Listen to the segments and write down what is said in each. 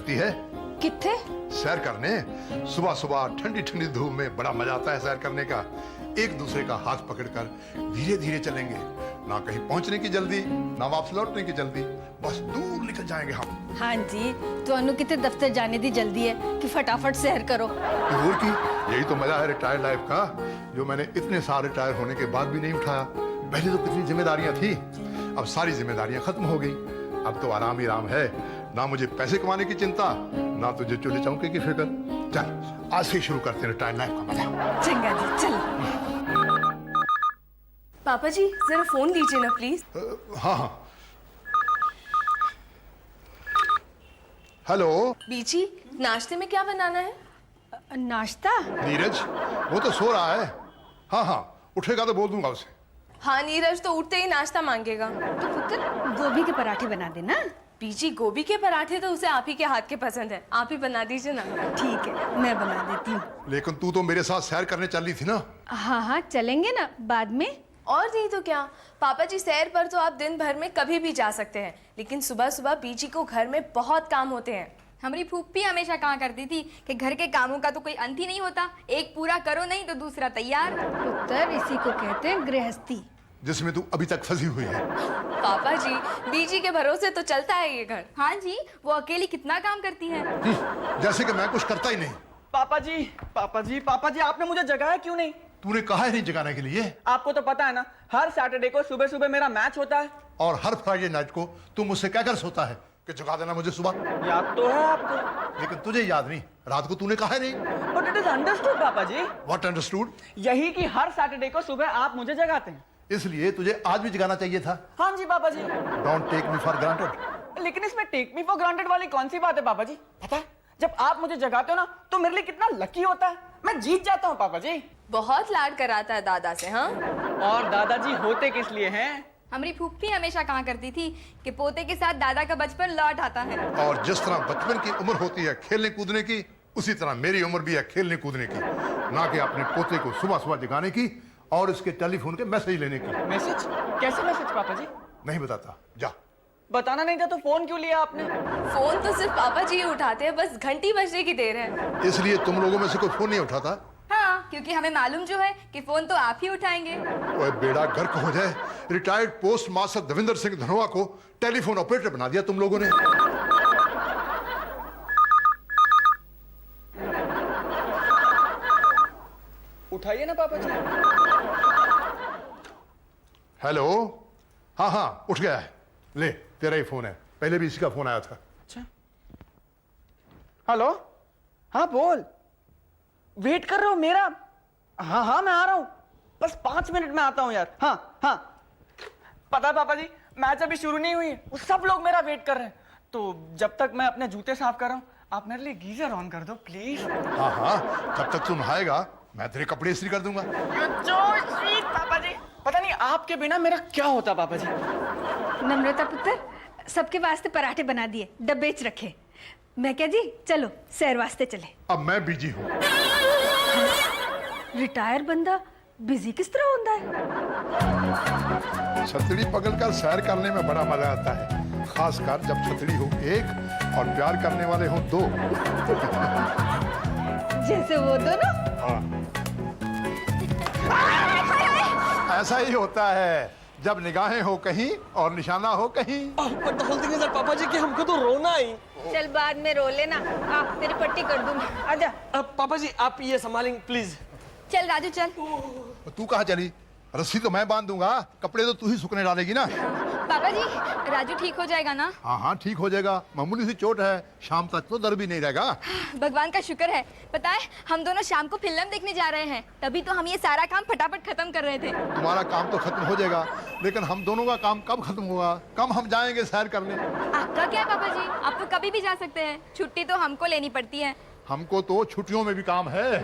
चलती है? कित्थे? सैर करने। सुबह सुबह ठंडी ठंडी धूप में बड़ा मजा आता है सैर करने का। एक दूसरे का हाथ पकड़कर धीरे धीरे चलेंगे, ना कहीं पहुंचने की जल्दी ना वापस लौटने की जल्दी, बस दूर निकल जाएंगे हम। हाँ जी, तो कितने दफ्तर जाने दी जल्दी है कि फटाफट सैर करो। दूर की यही तो मजा है रिटायर्ड लाइफ का, जो मैंने इतने साल रिटायर होने के बाद भी नहीं उठाया। पहले तो कितनी जिम्मेदारियां थी, अब सारी जिम्मेदारियां खत्म हो गई। अब तो आराम ही आराम है, ना मुझे पैसे कमाने की चिंता, ना तुझे चूल्हे चौके की फिक्र। चल आज से शुरू करते हैं रिटायर्ड लाइफ का मजा। चंगा जी चलो। पापा जी जरा फोन लीजिए ना प्लीज। हाँ हाँ। हेलो बीची, नाश्ते में क्या बनाना है? नाश्ता? नीरज, वो तो सो रहा है। हाँ हाँ, उठेगा तो बोल दूंगा उसे। हाँ, नीरज तो उठते ही नाश्ता मांगेगा। तो पुत्र गोभी के पराठे बना देना। बीची, गोभी के पराठे तो उसे आप ही के हाथ के पसंद है, आप ही बना दीजिए ना। ठीक है, मैं बना देती हूँ। लेकिन तू तो मेरे साथ सैर करने चल रही थी ना। हाँ हाँ चलेंगे ना बाद में। और नहीं तो क्या पापा जी, सैर पर तो आप दिन भर में कभी भी जा सकते हैं, लेकिन सुबह सुबह बीची को घर में बहुत काम होते हैं। हमारी फूफी हमेशा कहा करती थी कि घर के कामों का तो कोई अंत ही नहीं होता, एक पूरा करो नहीं तो दूसरा तैयार। पुत्र इसी को कहते हैं गृहस्थी, जिसमें तू अभी तक फंसी हुई है। पापा जी, बीजी के भरोसे तो चलता है ये घर। हाँ जी, वो अकेली कितना काम करती है। जैसे कि मैं कुछ करता ही नहीं। पापा जी, पापा जी, पापा जी, आपने मुझे जगाया क्यों नहीं? तूने कहा है नहीं जगाने के लिए। आपको तो पता है ना, हर सैटरडे को सुबह सुबह मेरा मैच होता है। और हर फ्राइडे नाइट को तू मुझसे क्या कर सोता है कि जगा देना मुझे सुबह। याद तो है आपको, लेकिन तुझे याद नहीं, रात को तूने कहा है नहीं। बट इट इज अंडरस्टूड पापा जी। What understood? यही कि हर सैटरडे को सुबह आप मुझे जगाते हैं, इसलिए तुझे आज भी जगाना चाहिए था। हाँ जी पापा जी। Don't take me for granted. लेकिन इसमें टेक मी फॉर ग्रांटेड वाली कौन सी बात है पापा जी? पता है, जब आप मुझे जगाते हो ना तो मेरे लिए कितना लकी होता है, मैं जीत जाता हूँ पापा जी। बहुत लाड कराता है दादा से। हाँ, और दादाजी होते किस लिए हैं? हमारी फूफी हमेशा कहा करती थी कि पोते के साथ दादा का बचपन लौट आता है। और जिस तरह बचपन की उम्र होती है खेलने कूदने की, उसी तरह मेरी उम्र भी है खेलने कूदने की, ना कि अपने पोते को सुबह सुबह जगाने की और उसके टेलीफोन के मैसेज लेने की। मैसेज? कैसे मैसेज पापा जी? नहीं बताता, जा। बताना नहीं था तो फोन क्यों लिया आपने? फोन तो सिर्फ पापा जी ही उठाते हैं, बस घंटी बजने की देर है। इसलिए तुम लोगों में से कोई फोन नहीं उठाता? हाँ, क्योंकि हमें मालूम जो है कि फोन तो आप ही उठाएंगे। ओए बेड़ा गर्क हो जाए, retired post master Devendra Singh Dhanoa को टेलीफोन ऑपरेटर बना दिया तुम लोगों ने। उठाइए ना पापा जी। हेलो, हाँ हाँ उठ गया है, ले तेरा ही फोन है, पहले भी इसी का फोन आया था। अच्छा, हेलो, हाँ बोल, वेट कर रहे हो मेरा? हाँ हाँ मैं आ रहा हूँ, बस 5 मिनट में आता हूँ यार। हाँ हाँ, पता है पापा जी, मैच अभी शुरू नहीं हुई है, वो सब लोग मेरा वेट कर रहे हैं, तो जब तक मैं अपने जूते साफ कर रहा हूँ आप मेरे लिए गीजर ऑन कर दो प्लीज। हाँ हाँ, जब तक तू नहाएगा मैं तेरे कपड़े इस्त्री कर दूंगा। पापा जी, पता नहीं आपके बिना मेरा क्या होता पापा जी। नम्रता पुत्र, सबके वास्ते पराठे बना दिए, डब्बे च रखे। मैं क्या जी, चलो सैर वास्ते चले। अब मैं बिजी हूँ। रिटायर बंदा बिजी किस तरह होता है? छतरी पकड़कर सैर करने में बड़ा मजा आता है, खासकर जब छतरी हो एक और प्यार करने वाले हो 2। जैसे वो दोनों। ऐसा ही होता है जब निगाहें हो कहीं और निशाना हो कहीं। But the whole thing is that पापा जी कि हमको तो रोना ही। चल बाद में रो लेना, आप तेरी पट्टी कर दूंगी, आजा। पापा जी आप ये संभालेंगे प्लीज। चल राजू चल। तू कहाँ चली? रस्सी तो मैं बांध दूंगा, कपड़े तो तू ही सूखने डालेगी ना। पापा जी, राजू ठीक हो जाएगा ना? हाँ हाँ ठीक हो जाएगा, मामूली सी चोट है, शाम तक तो दर्द भी नहीं रहेगा। भगवान का शुक्र है। पता है हम दोनों शाम को फिल्म देखने जा रहे हैं, तभी तो हम ये सारा काम फटाफट खत्म कर रहे थे। तुम्हारा काम तो खत्म हो जाएगा, लेकिन हम दोनों का काम कब खत्म होगा? कब हम जाएंगे सैर करने? आपका क्या है पापा जी, आप तो कभी भी जा सकते हैं, छुट्टी तो हमको लेनी पड़ती है। हमको तो छुट्टियों में भी काम है।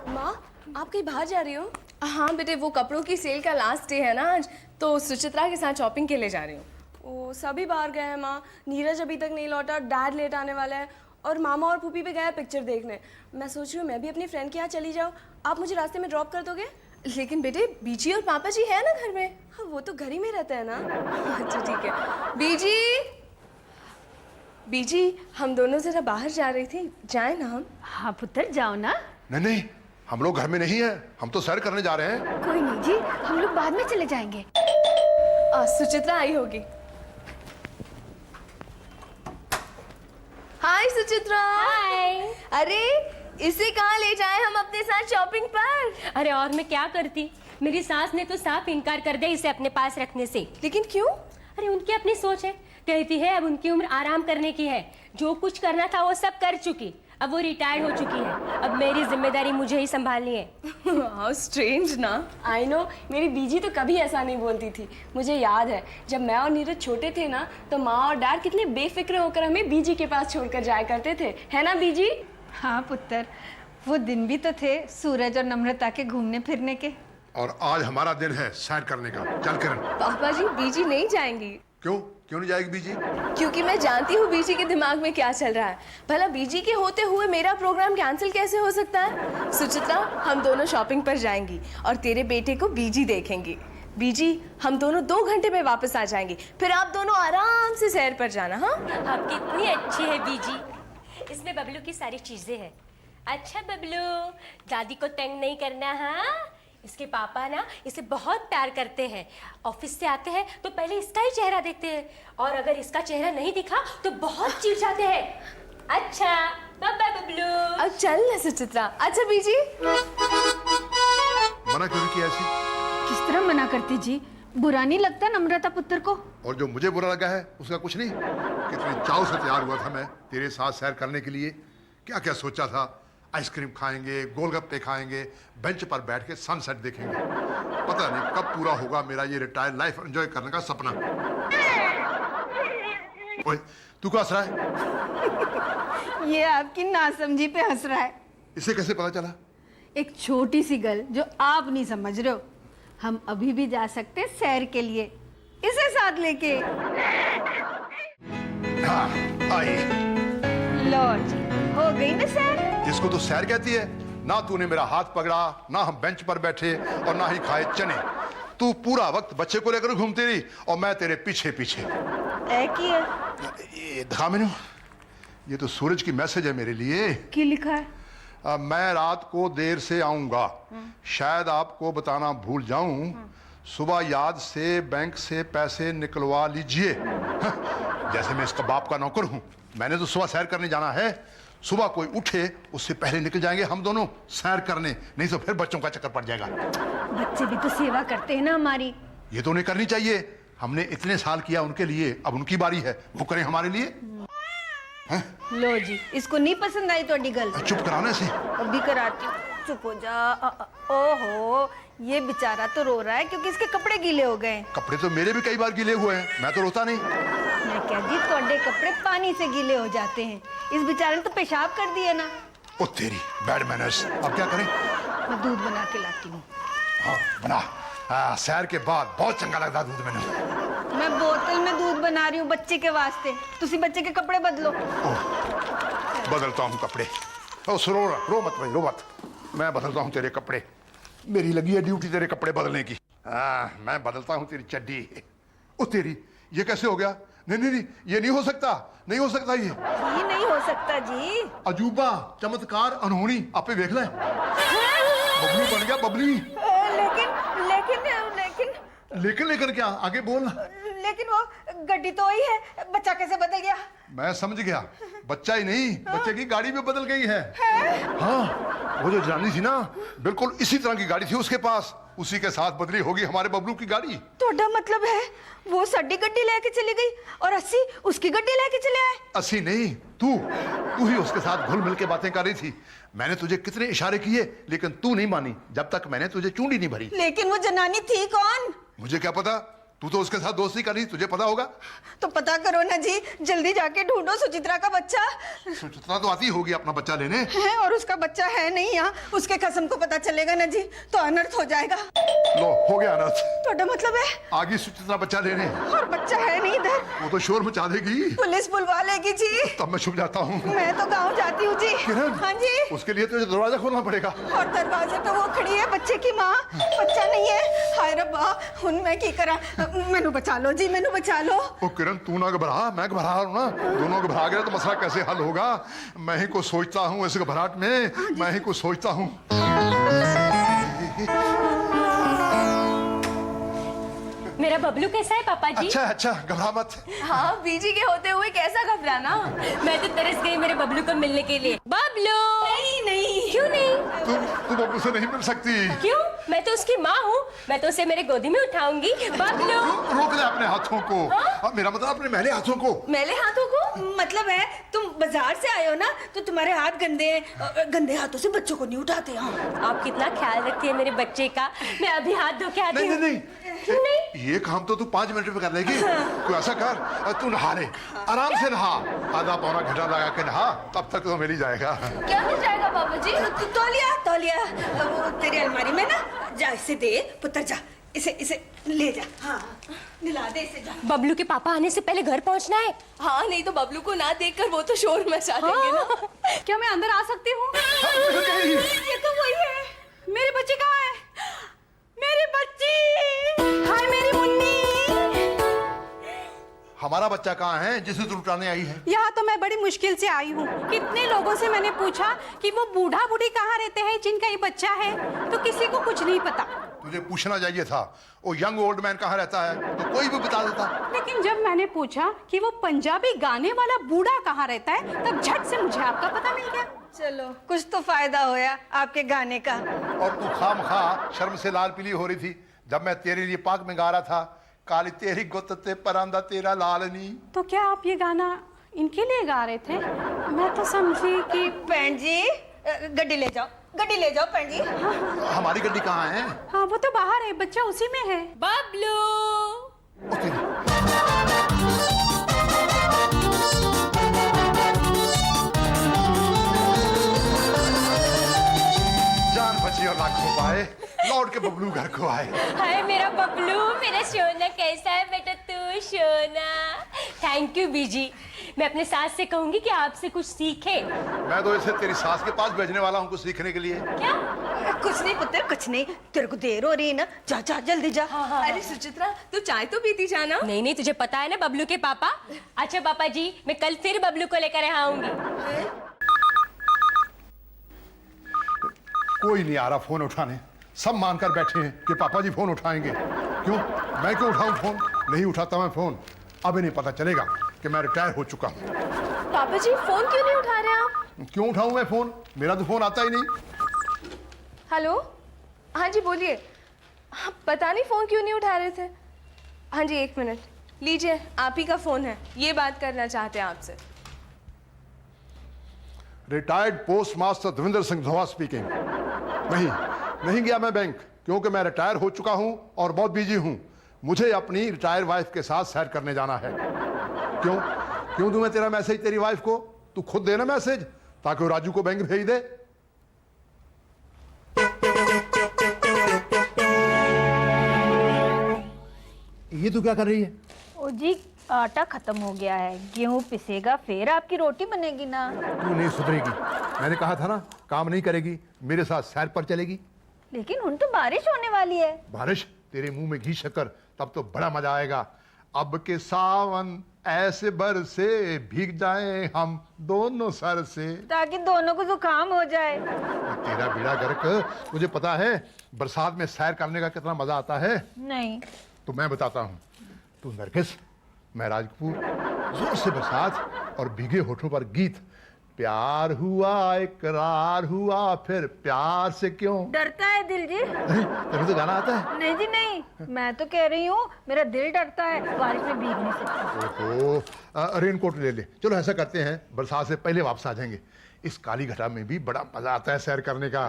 माँ, आप कहीं बाहर जा रही हो? हाँ बेटे, वो कपड़ों की सेल का लास्ट डे है ना आज, तो सुचित्रा के साथ शॉपिंग के लिए जा रही हूँ। ओ, सभी बाहर गए हैं माँ, नीरज अभी तक नहीं लौटा, डैड लेट आने वाला है और मामा और फूफी भी गए हैं पिक्चर देखने। मैं सोच रही हूँ मैं भी अपनी फ्रेंड के यहाँ चली जाऊँ, आप मुझे रास्ते में ड्रॉप कर दोगे? लेकिन बेटे बीजी और पापा जी है ना घर में। हाँ वो तो घर ही में रहते हैं ना। अच्छा ठीक है। बीजी, बीजी, हम दोनों जरा बाहर जा रही थी, जाए ना हम? हाँ पुत्र जाओ ना। नहीं नहीं, हम लोग घर में नहीं है, हम तो सैर करने जा रहे हैं। कोई नहीं जी, हम लोग बाद में चले जाएंगे। सुचित्रा आई होगी। हाय सुचित्रा। हाय। अरे इसे कहाँ ले जाए हम अपने साथ शॉपिंग पर? अरे और मैं क्या करती, मेरी सास ने तो साफ इनकार कर दिया इसे अपने पास रखने से। लेकिन क्यों? अरे उनकी अपनी सोच है, कहती है अब उनकी उम्र आराम करने की है, जो कुछ करना था वो सब कर चुकी, अब वो रिटायर्ड हो चुकी है, अब मेरी जिम्मेदारी मुझे ही संभालनी है। हाउ स्ट्रेंज ना। आई नो, मेरी बीजी तो कभी ऐसा नहीं बोलती थी। मुझे याद है जब मैं और नीरज छोटे थे ना, तो माँ और डैड कितने बेफिक्र होकर हमें बीजी के पास छोड़कर जाया करते थे, है ना बीजी? हाँ पुत्र, वो दिन भी तो थे सूरज और नम्रता के घूमने फिरने के। और आज हमारा दिन है सैर करने का। चल किरण। पापा जी, बीजी नहीं जाएंगी। क्यों क्यों नहीं जाएगी बीजी? क्योंकि मैं जानती हूँ बीजी के दिमाग में क्या चल रहा है। भला बीजी के होते हुए मेरा प्रोग्राम कैंसिल कैसे हो सकता है? सुचित्रा, हम दोनं शॉपिंग पर जाएंगी और तेरे बेटे को बीजी देखेंगी। बीजी, हम दोनों 2 घंटे में वापस आ जाएंगे, फिर आप दोनों आराम से सैर पर जाना। हाँ, आप कितनी अच्छी है बीजी, इसमें बबलू की सारी चीजें हैं। अच्छा बबलू, दादी को तंग नहीं करना। हाँ, इसके पापा ना इसे बहुत प्यार करते हैं, ऑफिस से आते हैं तो पहले इसका ही चेहरा देखते हैं, और अगर इसका चेहरा नहीं दिखा तो बहुत चिढ़ाते हैं। अच्छा बाय बाय बबलू। अब चल ना सुचित्रा। अच्छा बीजी। मना क्यों किया ऐसी? किस तरह मना करती जी, बुरा नहीं लगता नम्रता पुत्र को? और जो मुझे बुरा लगा है उसका कुछ नहीं। कितने चाव से तैयार हुआ था मैं तेरे साथ सैर करने के लिए, क्या क्या सोचा था। आइसक्रीम खाएंगे, गोलगप्पे खाएंगे, बेंच पर बैठ के सनसेट देखेंगे। पता नहीं कब पूरा होगा मेरा ये रिटायर्ड लाइफ एंजॉय करने का सपना। ओए, तू क्या हंस रहा है? ये आपकी नासमझी पे हंस रहा है। इसे कैसे पता चला? एक छोटी सी गल जो आप नहीं समझ रहे हो, हम अभी भी जा सकते हैं सैर के लिए, इसे साथ लेके। हाँ, आई। लो जी, हो गई ना सैर। इसको तो सैर कहती है? ना तूने मेरा हाथ पकड़ा, ना हम बेंच पर बैठे, और ना ही खाए चने। तू पूरा वक्त बच्चे को लेकर घूमती रही और मैं तेरे पीछे पीछे। ये दिखा मैंने, ये तो सूरज की मैसेज है मेरे लिए। क्या लिखा है? मैं रात को देर से आऊंगा, शायद आपको बताना भूल जाऊं, सुबह याद से बैंक से पैसे निकलवा लीजिए। जैसे मैं इसका बाप का नौकर हूं, मैंने तो सुबह सैर करने जाना है। सुबह कोई उठे उससे पहले निकल जाएंगे हम दोनों सैर करने, नहीं तो फिर बच्चों का चक्कर पड़ जाएगा। बच्चे भी तो सेवा करते हैं ना हमारी। ये तो उन्हें करनी चाहिए, हमने इतने साल किया उनके लिए, अब उनकी बारी है, वो करें हमारे लिए। लो जी, इसको नहीं पसंद आई तो गल? चुप कराना इसे। अभी कराती हूँ, चुप हो जा। ओहो, ये बेचारा तो रो रहा है क्योंकि इसके कपड़े गीले हो गए। कपड़े तो मेरे भी कई बार गीले हुए हैं, मैं तो रोता नहीं। मैं क्या जी, थोड़े कपड़े पानी से गीले हो जाते हैं, इस बेचारे ने तो पेशाब कर दिया ना। ओ तेरी बैड मैनर्स। अब क्या करें? मैं दूध बना के लाती हूँ। हाँ बना। सैर के बाद बहुत चंगा लगता दूध मैंने। मैं बोतल में दूध बना रही हूँ बच्चे के वास्ते, तुसी बच्चे के कपड़े बदलो। बदलता हूँ कपड़े। ओ रो रो मत भाई, रो मत। मैं बदलता हूँ तेरे कपड़े, मेरी लगी है ड्यूटी तेरे कपड़े बदलने की। मैं बदलता हूँ तेरी चड्डी। ओ तेरी, ये कैसे हो गया? नहीं नहीं नहीं, ये नहीं हो सकता, नहीं हो सकता ये। ये नहीं हो सकता जी। अजूबा, चमत्कार, अनहोनी, आपे देख ले। बबली बन गया, बबली। लेकिन लेकिन लेकिन लेकिन लेकिन क्या? आगे बोल। लेकिन वो गड्डी तो वही है, बच्चा कैसे बदल गया? मैं समझ गया, बच्चा ही नहीं, बच्चे की गाड़ी भी बदल गई है। हाँ, वो जो जनानी थी ना, बिल्कुल इसी तरह की गाड़ी थी उसके पास, उसी के साथ बदली होगी हमारे बबलू की गाड़ी। तोड़ा मतलब है वो साडी गड्डी लेके चली गई और अस्सी उसकी गड्डी लेके चले आए? अस्सी नहीं, तू ही उसके साथ घुल मिल के बातें कर रही थी। मैंने तुझे कितने इशारे किए, लेकिन तू नहीं मानी जब तक मैंने तुझे चूंडी नहीं भरी। लेकिन वो जनानी थी कौन? मुझे क्या पता, तू तो उसके साथ दोस्ती कर रही, तुझे पता होगा। तो पता करो ना जी, जल्दी जाके ढूंढो सुचित्रा का बच्चा। सुचित्रा तो आती होगी अपना बच्चा लेने। है, और उसका बच्चा है नहीं यहाँ, उसके कसम को पता चलेगा ना जी तो अनर्थ हो जाएगा। लो, हो गया अनर्थ। तोड़ा मतलब है आगे सुचित्रा बच्चा लेने, और बच्चा है नहीं इधर। वो तो शोर मचा देगी, पुलिस बुलवा लेगी जी। तब मैं छुप जाता हूँ। मैं तो गाँव जाती हूँ जी। किरण, हाँ जी। उसके लिए तुझे दरवाजा खोलना पड़ेगा। और दरवाजे पे वो खड़ी है बच्चे की माँ, बच्चा नहीं है। हाय रब्बा, हुन मैं की करा। मैनू बचा लो जी, मैनू बचा लो। ओ किरण, तू ना घबरा, मैं घबरा रहा हूँ ना। दोनों घबरा गए तो मसला कैसे हल होगा? मैं ही कुछ सोचता हूँ इस घबराहट में, मैं ही कुछ सोचता हूँ। मेरा बबलू कैसा है पापा जी? अच्छा अच्छा, घबरा मत। हाँ, बीजी के होते हुए कैसा घबराना। मैं तो तरस गई मेरे बबलू को मिलने के लिए। बबलू! नहीं। क्यों नहीं? तू बबलू से नहीं मिल सकती। क्यों? मैं तो उसकी माँ हूँ, मैं तो उसे मेरे गोदी में उठाऊंगी। बबलू! रोक ले अपने हाथों को। मेरा मतलब अपने मैले हाथों को। मैले हाथों को? मतलब है तुम बाजार से आए हो ना, तो तुम्हारे हाथ गंदे हैं। गंदे हाथों से बच्चों को नहीं उठाते। हाँ, आप कितना ख्याल रखती है मेरे बच्चे का। मैं अभी हाथ धो के आती नहीं हूँ। नहीं नहीं, क्यों नहीं? ये काम तो तू 5 मिनट में कर लेगी। तू ऐसा कर, तू नहा ले, आराम से नहा, आधा पौना घंटा लगा के नहा, तब तक तो मिल ही जाएगा। क्या मिल जाएगा पापा जी? तौलिया वो तेरी अलमारी में ना, जा इसे दे पुत्र, जा इसे ले जा। हाँ, दिला दे इसे, जा। बबलू के पापा आने से पहले घर पहुँचना है। हाँ, नहीं तो बबलू को ना देखकर वो तो शोर मचा देंगे ना। क्या मैं अंदर आ सकती हूँ? ये तो वही है। मेरे बच्चे कहाँ है? मेरी बच्ची! हाय मेरी मुन्नी! हमारा बच्चा कहाँ है जिसे तू लुटाने आई है? यहाँ तो मैं बड़ी मुश्किल से आई हूँ। कितने लोगों से मैंने पूछा कि वो बूढ़ा बूढ़ी कहाँ रहते हैं जिनका ये बच्चा है, तो किसी को कुछ नहीं पता। तुझे पूछना चाहिए था वो यंग ओल्ड मैन कहाँ रहता है, तो कोई भी बता देता। लेकिन जब मैंने पूछा कि वो पंजाबी गाने वाला बूढ़ा कहाँ रहता है, तब झट से मुझे आपका पता मिल गया। चलो, कुछ तो फायदा होया आपके गाने का। और तू खामखा शर्म से लाल पीली हो रही थी जब मैं तेरे लिए पाक में गा रहा था, काली तेरी गुत्ते परांदा तेरा लाल नी। तो क्या आप ये गाना इनके लिए गा रहे थे? मैं तो समझी कि भैन जी गड्डी ले जाओ भैन जी। हमारी गड्डी कहाँ है? हाँ, वो तो बाहर है, बच्चा उसी में है। बबलू! ओ तेरी। जान बची और लाखों पाए, लौट के बबलू घर को आए। हाय मेरा बबलू, मेरा सोना कैसा है बेटा तू सोना? थैंक यू बीजी। मैं अपने सास से कहूंगी कि आपसे कुछ सीखे। मैं तो इसे तेरी सास के पास भेजने वाला हूँ कुछ सीखने के लिए। क्या? कुछ नहीं पुत्र, कुछ नहीं। तेरे को देर हो रही है ना, जा जा जल्दी जा। अरे सुचित्रा, तू चाय तो पीती जाना। नहीं नहीं, तुझे पता है ना बबलू के पापा। अच्छा पापा जी, मैं कल फिर बबलू को लेकर यहाँ आऊंगी। कोई नहीं आ रहा फोन उठाने, सब मानकर बैठे हैं कि पापा जी फोन उठाएंगे। क्यों? मैं क्यों उठाऊं फोन? नहीं उठाता मैं फोन। अब नहीं पता चलेगा कि मैं रिटायर हो चुका हूं। पापा जी, फोन क्यों नहीं उठा रहे आप? क्यों उठाऊं मैं फोन? मेरा तो फोन आता ही नहीं। हेलो, हाँ जी बोलिए। हाँ, पता नहीं फोन क्यों नहीं उठा रहे थे। हाँ जी, 1 मिनट लीजिए, आप ही का फोन है, ये बात करना चाहते हैं आपसे। Retired post master Devendra Singh धोवा स्पीकिंग। नहीं गया मैं बैंक, क्योंकि मैं रिटायर हो चुका हूं और बहुत बिजी हूं। मुझे अपनी रिटायर वाइफ के साथ सैर करने जाना है। क्यों दूं मैं तेरा मैसेज तेरी वाइफ को? तू खुद देना मैसेज ताकि वो राजू को बैंक भेज दे। ये तू क्या कर रही है? ओ जी, आटा खत्म हो गया है, गेहूं पिसेगा फिर आपकी रोटी बनेगी ना। तू नहीं सुधरेगी। मैंने कहा था ना, काम नहीं करेगी, मेरे साथ सैर पर चलेगी। लेकिन उन तो बारिश होने वाली है। बारिश? तेरे मुंह में घी शक्कर, तब तो बड़ा मजा आएगा। अब के सावन ऐसे बरसे, भीग जाएं हम दोनों सर से, ताकि दोनों को जुकाम हो जाए। तेरा बेड़ा गर्क। तुझे पता है बरसात में सैर करने का कितना मजा आता है? नहीं। तो मैं बताता हूँ। तू नरगिस, मैं राजकपूर, जोर से बरसात और भीगे होठों पर गीत। प्यार हुआ इकरार हुआ, फिर प्यार से क्यों डरता है दिल जी। तेरे तो गाना आता है? नहीं जी नहीं, मैं तो कह रही हूँ मेरा दिल डरता है बारिश में भीगने से। ओहो, रेनकोट ले ले। चलो ऐसा करते हैं, बरसात से पहले वापस आ जाएंगे। इस काली घटा में भी बड़ा मजा आता है सैर करने का।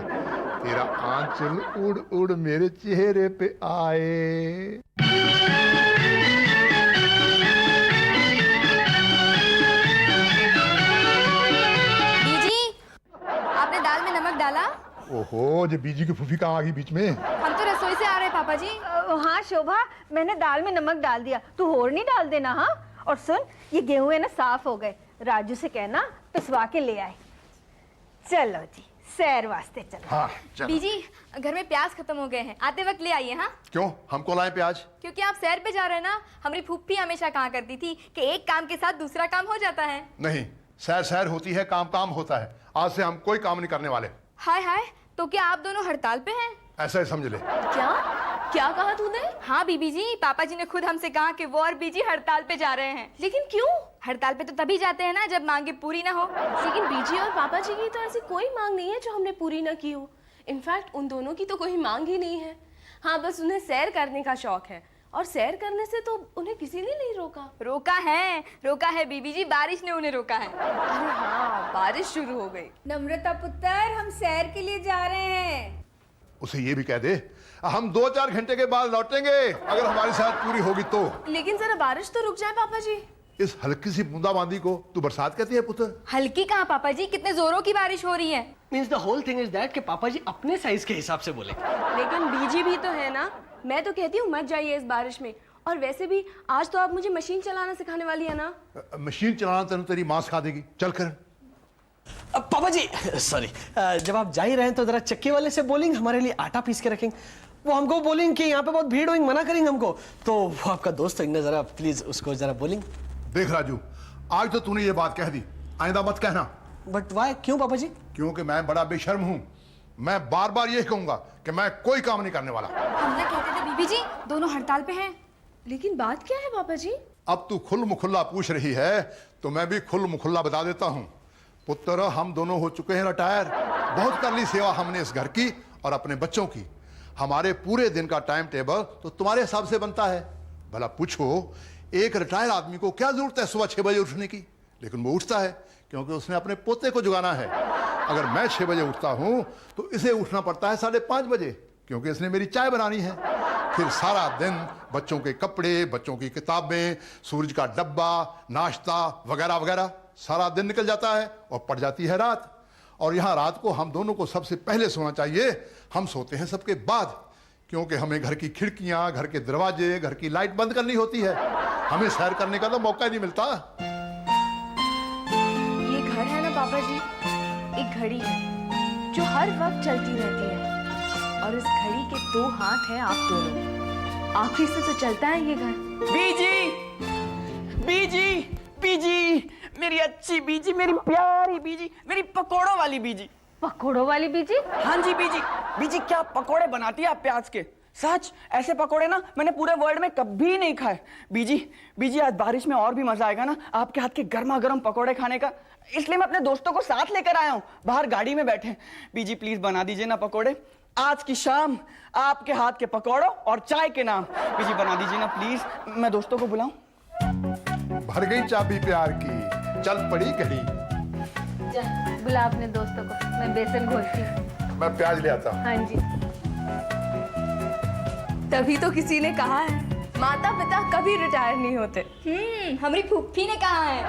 तेरा आंचल उड़ उड़ मेरे चेहरे पे आए। आपने दाल में नमक डाला? ओहो, जो बीजी की फूफी कहाँ आ गई बीच में? हम तो रसोई से आ रहे हैं पापा जी। हाँ शोभा, मैंने दाल में नमक डाल दिया, तू और नहीं डाल देना। हाँ, और सुन, ये गेहूं है ना साफ हो गए, राजू से कहना पिसवा के ले आए। चलो जी, सैर वास्ते चलो। हाँ चलो। बीजी घर में प्याज खत्म हो गए हैं, आते वक्त ले आइए। हाँ, क्यों हमको लाए प्याज? क्योंकि आप सैर पे जा रहे हैं ना। हमारी फूफी हमेशा कहा करती थी कि एक काम के साथ दूसरा काम हो जाता है। नहीं, सैर सैर होती है, काम काम होता है। आज से हम कोई काम नहीं करने वाले। हाय हाय, तो क्या आप दोनों हड़ताल पे हैं? ऐसा ही समझ ले। क्या क्या कहा तूने? हाँ बीबी जी, पापा जी ने खुद हमसे कहा कि वो और बीजी हड़ताल पे जा रहे हैं। लेकिन क्यों? हड़ताल पे तो तभी जाते हैं ना जब मांगे पूरी ना हो। लेकिन बीजी और पापा जी की तो ऐसी कोई मांग नहीं है जो हमने पूरी ना की हो। इनफैक्ट उन दोनों की तो कोई मांग ही नहीं है। हाँ, बस उन्हें सैर करने का शौक है, और सैर करने से तो उन्हें किसी ने नहीं रोका। रोका है बीबी जी, बारिश ने उन्हें रोका है। अरे हाँ, बारिश शुरू हो गई। नम्रता पुत्र, हम सैर के लिए जा रहे हैं। उसे ये भी कह दे हम 2-4 घंटे के बाद लौटेंगे, अगर हमारी सैर पूरी होगी तो। लेकिन जरा बारिश तो रुक जाए पापा जी। इस हल्की सी बूंदाबांदी को तू बरसात कहती है पुत्र? हल्की कहाँ पापा जी, कितने जोरों की बारिश हो रही है। Means the whole thing is that कि पापा जी अपने साइज के हिसाब से बोले। लेकिन बीजी भी तो है ना। मैं तो कहती हूँ मत जाइए इस बारिश में। और वैसे भी आज तो आप मुझे मशीन चलाना सिखाने वाली है ना। मशीन चलाना तेरे तेरी मां सिखा देगी। चल कर। पापा जी सॉरी, जब आप जा ही रहे हैं तो जरा चक्की वाले से बोलेंगे हमारे लिए आटा पीस के रखेंगे। वो हमको बोलेंगे कि यहाँ पे बहुत भीड़ होगी, मना करेंगे हमको। तो वो आपका दोस्त है, जरा प्लीज उसको जरा बोलेंगे। देख राजू, आज तो तूने ये बात कह दी, आइंदा मत कहना। बट वाई, क्यों पापा जी? क्योंकि मैं बड़ा बेशर्म हूं। मैं बार बार यही कहूंगा कि मैं कोई काम नहीं करने वाला। हम ना कहते थे बीबी जी दोनों हड़ताल पे हैं। लेकिन बात क्या है पापा जी? अब तू खुल मुखुल्ला पूछ रही है तो मैं भी खुल मुखुल्ला बता देता हूं। पुत्र, हम दोनों हो चुके हैं रिटायर। बहुत कर ली सेवा हमने इस घर की और अपने बच्चों की। हमारे पूरे दिन का टाइम टेबल तो तुम्हारे हिसाब से बनता है। भला पूछो, एक रिटायर आदमी को क्या जरूरत है सुबह 6 बजे उठने की? लेकिन वो उठता है क्योंकि उसने अपने पोते को जगाना है। अगर मैं 6 बजे उठता हूं तो इसे उठना पड़ता है 5:30 बजे, क्योंकि इसने मेरी चाय बनानी है। फिर सारा दिन बच्चों के कपड़े, बच्चों की किताबें, सूरज का डब्बा, नाश्ता वगैरह वगैरह, सारा दिन निकल जाता है और पड़ जाती है रात। और यहाँ रात को हम दोनों को सबसे पहले सोना चाहिए। हम सोते हैं सबके बाद, क्योंकि हमें घर की खिड़कियां, घर के दरवाजे, घर की लाइट बंद करनी होती है। हमें सैर करने का तो मौका ही नहीं मिलता। ये घर है ना पापा जी, एक घड़ी है जो हर वक्त चलती रहती है। और इस घड़ी के 2 हाथ हैं आप दोनों। आप ही से तो चलता है ये घर। बीजी बीजी बीजी, मेरी अच्छी बीजी, मेरी प्यारी बीजी, मेरी पकोड़ों वाली बीजी। पकोड़ों वाली बीजी? हाँ जी बीजी। बीजी क्या पकोड़े बनाती है आप प्याज के। सच, ऐसे पकोड़े ना मैंने पूरे वर्ल्ड में कभी नहीं खाए। बीजी आज बारिश में और भी मजा आएगा ना आपके हाथ के गर्मा गर्म पकोड़े खाने का। इसलिए मैं अपने दोस्तों को साथ लेकर आया हूँ, बाहर गाड़ी में बैठे। बीजी प्लीज बना दीजिए ना पकोड़े। आज की शाम आपके हाथ के पकोड़ों और चाय के नाम। बीजी बना दीजिए ना प्लीज। मैं दोस्तों को बुलाऊं? भर गई चाबी प्यार की, चल पड़ी घड़ी। बुला अपने दोस्तों को, मैं बेसन घोलती हूँ। मैं प्याज ले आता हूँ। हाँ जी। तभी तो किसी ने कहा है माता पिता कभी रिटायर नहीं होते। हमारी फूफी ने कहा है।